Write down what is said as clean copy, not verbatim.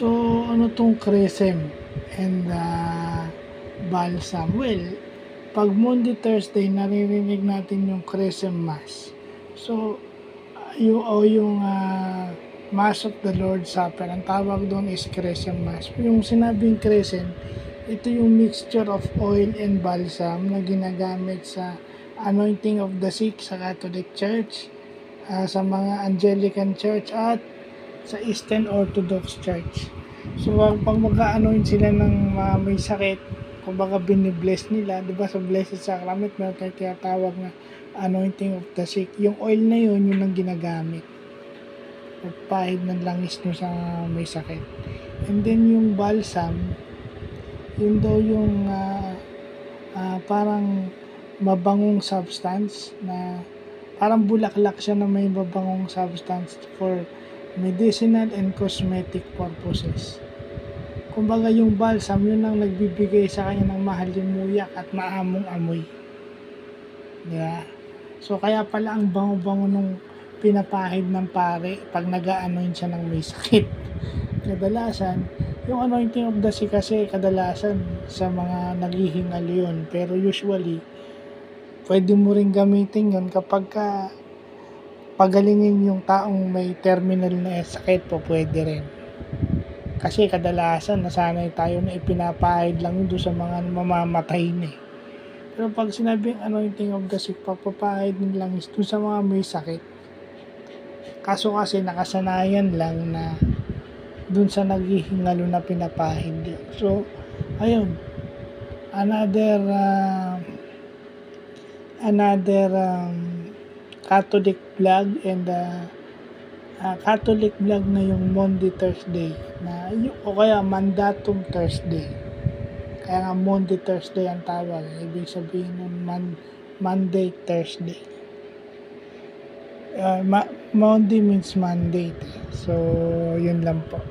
So, ano tong Cresem and Balsam? Well, pag Monday, Thursday, naririnig natin yung Cresem Mass. So, yung Mass of the Lord's Supper, ang tawag doon is Cresem Mass. Yung sinabing Cresem, ito yung mixture of oil and balsam na ginagamit sa anointing of the sick sa Catholic Church, sa mga Anglican Church at sa Eastern Orthodox Church. So, pag mag-anoint sila ng may sakit, kumbaga binibless nila, di ba sa Blessed Sacrament, meron tayong tinatawag na anointing of the sick. Yung oil na yun ang ginagamit. Pagpahid ng langis nyo sa may sakit. And then yung balsam, yun daw yung parang mabangong substance na parang bulaklak siya na may mabangong substance for medicinal and cosmetic purposes. Kumbaga yung balsam, yun ang nagbibigay sa kanya ng mahalimuyak at maamong amoy. Yeah. So kaya pala ang bango-bango nung pinapahid ng pare pag nag-anoint siya ng may sakit. Kadalasan, yung anointing of the sick kasi kadalasan sa mga naghihingal yun. Pero usually, pwede mo rin gamitin yun kapag pagalingin yung taong may terminal na sakit po, pwede rin. Kasi kadalasan nasanay tayo na ipinapahid lang yun sa mga mamamatay na. Pero pag sinabing anointing of the sick, pagpapahid ng langis doon sa mga may sakit. Kaso kasi nakasanayan lang na doon sa naghihingalo na pinapahid yun. So, ayun. Another Catholic vlog and Catholic vlog na yung Monday, Thursday na o kaya Mandatum Thursday. Kaya nga Monday, Thursday ang tawag. Ibig sabihin nun Monday, Thursday. Monday means Monday. So, yun lang po.